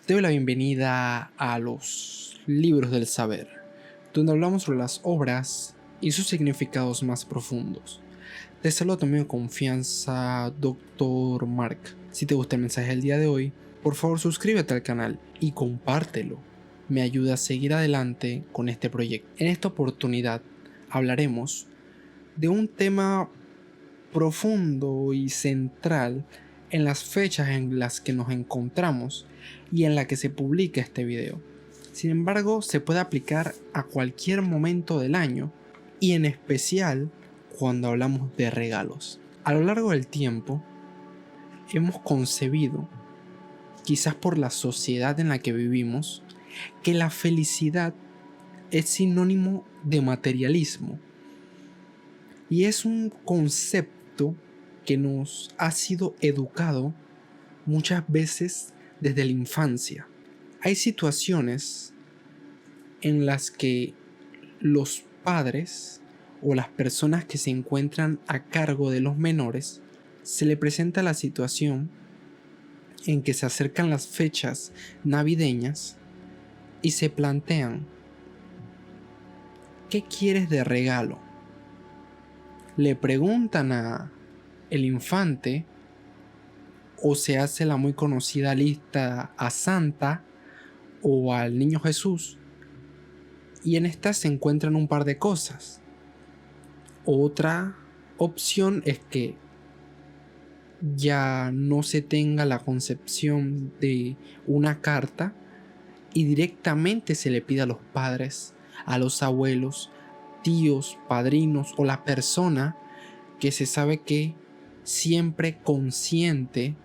Te doy la bienvenida a los libros del saber, donde hablamos sobre las obras y sus significados más profundos. Te saludo también con confianza, Dr. Mark. Si te gusta el mensaje del día de hoy, por favor suscríbete al canal y compártelo. Me ayuda a seguir adelante con este proyecto. En esta oportunidad hablaremos de un tema profundo y central en las fechas en las que nos encontramos y en la que se publica este video. Sin embargo, se puede aplicar a cualquier momento del año y en especial cuando hablamos de regalos. A lo largo del tiempo, hemos concebido, quizás por la sociedad en la que vivimos, que la felicidad es sinónimo de materialismo. Y es un concepto que nos ha sido educado muchas veces desde la infancia. Hay situaciones en las que los padres o las personas que se encuentran a cargo de los menores se le presenta la situación en que se acercan las fechas navideñas y se plantean: ¿qué quieres de regalo? Le preguntan a el infante, o se hace la muy conocida lista a Santa o al Niño Jesús, y en esta se encuentran un par de cosas. Otra opción es que ya no se tenga la concepción de una carta y directamente se le pida a los padres, a los abuelos, tíos, padrinos o la persona que se sabe que siempre consiente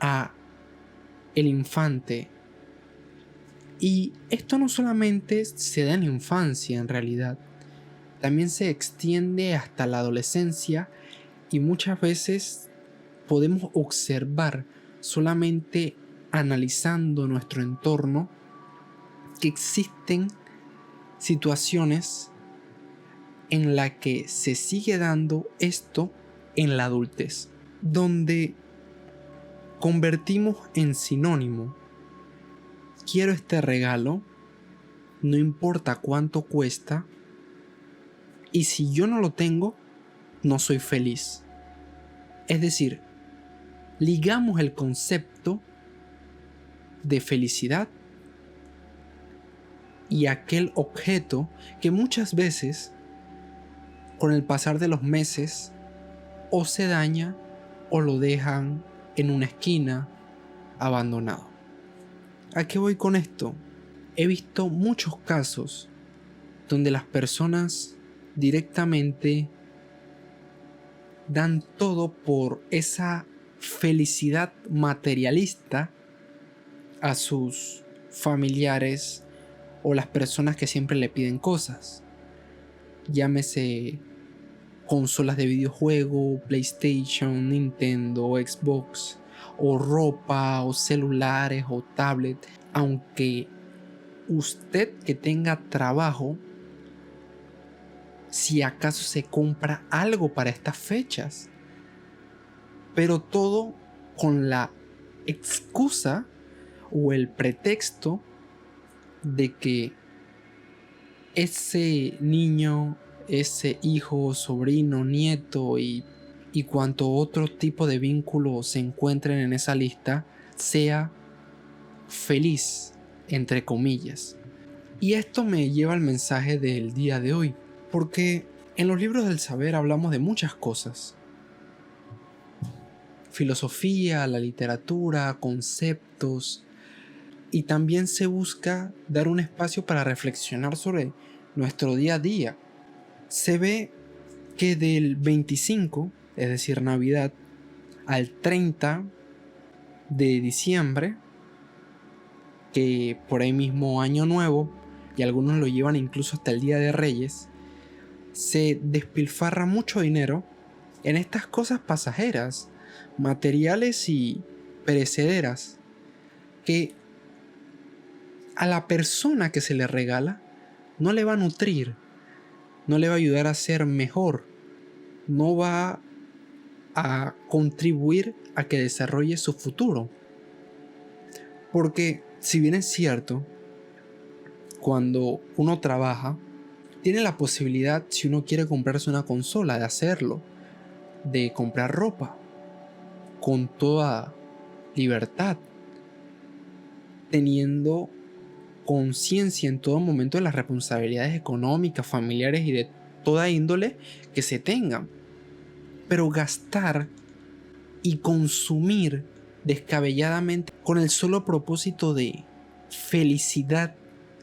a el infante. Y esto no solamente se da en la infancia, en realidad también se extiende hasta la adolescencia, y muchas veces podemos observar, solamente analizando nuestro entorno, que existen situaciones en la que se sigue dando esto en la adultez, donde convertimos en sinónimo: quiero este regalo, no importa cuánto cuesta, y si yo no lo tengo, no soy feliz. Es decir, ligamos el concepto de felicidad y aquel objeto que muchas veces, con el pasar de los meses, o se daña o lo dejan en una esquina abandonado. ¿A qué voy con esto? He visto muchos casos donde las personas directamente dan todo por esa felicidad materialista a sus familiares o las personas que siempre le piden cosas. Llámese consolas de videojuego, PlayStation, Nintendo, Xbox, o ropa, o celulares, o tablet. Aunque usted que tenga trabajo, si acaso se compra algo para estas fechas, pero todo con la excusa o el pretexto de que ese niño, ese hijo, sobrino, nieto y cuanto otro tipo de vínculo se encuentren en esa lista sea feliz, entre comillas. Y esto me lleva al mensaje del día de hoy, porque en los libros del saber hablamos de muchas cosas: filosofía, la literatura, conceptos, y también se busca dar un espacio para reflexionar sobre nuestro día a día. Se ve que del 25, es decir, Navidad, al 30 de diciembre, que por ahí mismo Año Nuevo, y algunos lo llevan incluso hasta el Día de Reyes, se despilfarra mucho dinero en estas cosas pasajeras, materiales y perecederas, que a la persona que se le regala no le va a nutrir, no le va a ayudar a ser mejor, no va a contribuir a que desarrolle su futuro. Porque si bien es cierto, cuando uno trabaja, tiene la posibilidad, si uno quiere comprarse una consola, de hacerlo, de comprar ropa, con toda libertad, teniendo conciencia en todo momento de las responsabilidades económicas, familiares y de toda índole que se tengan. Pero gastar y consumir descabelladamente con el solo propósito de felicidad,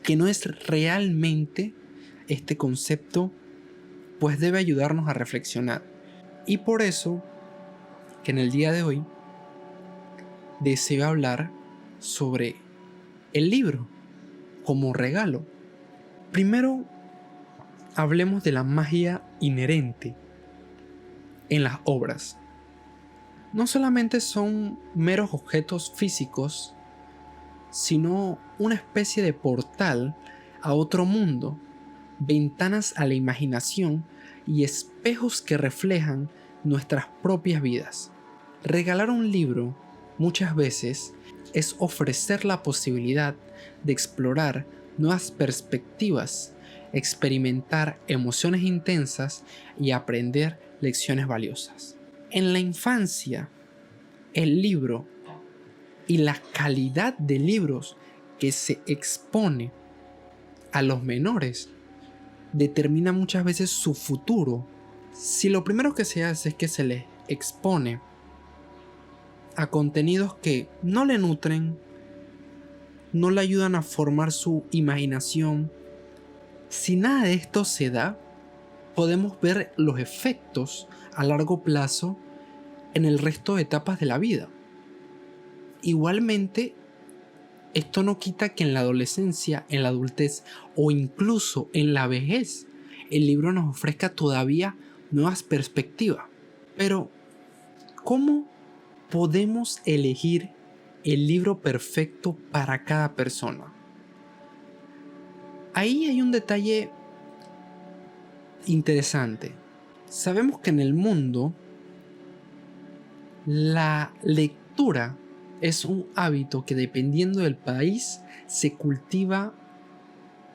que no es realmente este concepto, pues debe ayudarnos a reflexionar. Y por eso que en el día de hoy deseo hablar sobre el libro como regalo. Primero, hablemos de la magia inherente en las obras. No solamente son meros objetos físicos, sino una especie de portal a otro mundo, ventanas a la imaginación y espejos que reflejan nuestras propias vidas. Regalar un libro muchas veces es ofrecer la posibilidad de explorar nuevas perspectivas, experimentar emociones intensas y aprender lecciones valiosas. En la infancia, el libro y la calidad de libros que se expone a los menores determina muchas veces su futuro. Si lo primero que se hace es que se les expone a contenidos que no le nutren, no le ayudan a formar su imaginación, si nada de esto se da, podemos ver los efectos a largo plazo en el resto de etapas de la vida. Igualmente, esto no quita que en la adolescencia, en la adultez o incluso en la vejez, el libro nos ofrezca todavía nuevas perspectivas. Pero, ¿cómo podemos elegir el libro perfecto para cada persona? Ahí hay un detalle interesante. Sabemos que en el mundo la lectura es un hábito que, dependiendo del país, se cultiva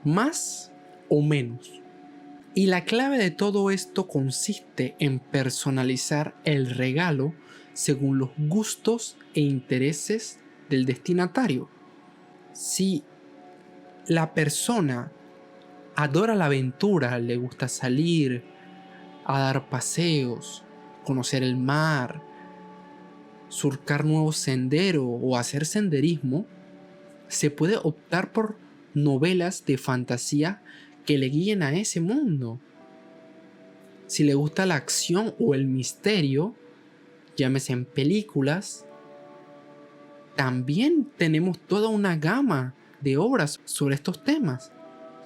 más o menos. Y la clave de todo esto consiste en personalizar el regalo según los gustos e intereses del destinatario. Si la persona adora la aventura, le gusta salir a dar paseos, conocer el mar, surcar nuevos senderos o hacer senderismo, se puede optar por novelas de fantasía que le guíen a ese mundo. Si le gusta la acción o el misterio, llámese en películas, también tenemos toda una gama de obras sobre estos temas.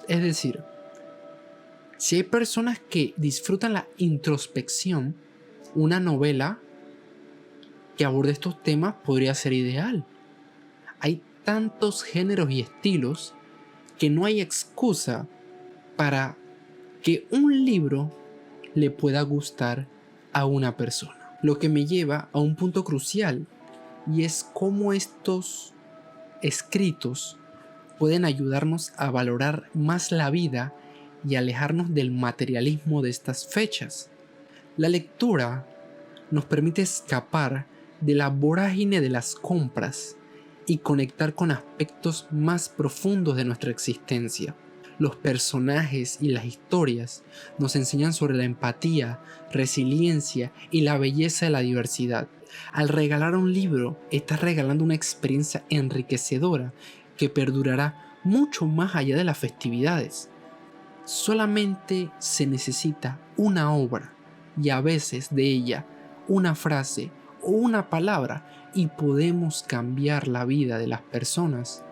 Es decir, si hay personas que disfrutan la introspección, una novela que aborde estos temas podría ser ideal. Hay tantos géneros y estilos que no hay excusa para que un libro le pueda gustar a una persona. Lo que me lleva a un punto crucial, y es cómo estos escritos pueden ayudarnos a valorar más la vida y alejarnos del materialismo de estas fechas. La lectura nos permite escapar de la vorágine de las compras y conectar con aspectos más profundos de nuestra existencia. Los personajes y las historias nos enseñan sobre la empatía, resiliencia y la belleza de la diversidad. Al regalar un libro, estás regalando una experiencia enriquecedora que perdurará mucho más allá de las festividades. Solamente se necesita una obra, y a veces de ella una frase o una palabra, y podemos cambiar la vida de las personas.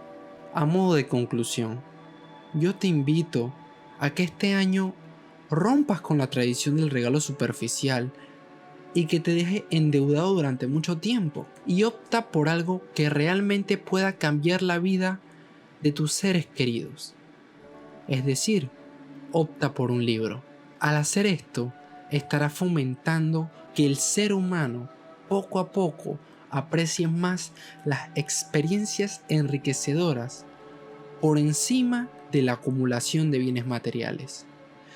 A modo de conclusión, yo te invito a que este año rompas con la tradición del regalo superficial y que te deje endeudado durante mucho tiempo, y opta por algo que realmente pueda cambiar la vida de tus seres queridos. Es decir, opta por un libro. Al hacer esto, estarás fomentando que el ser humano, poco a poco, aprecien más las experiencias enriquecedoras por encima de la acumulación de bienes materiales.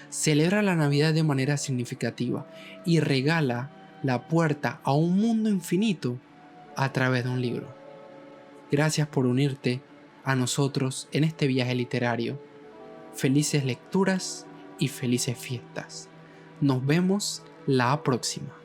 Celebra la Navidad de manera significativa y regala la puerta a un mundo infinito a través de un libro. Gracias por unirte a nosotros en este viaje literario. Felices lecturas y felices fiestas. Nos vemos la próxima.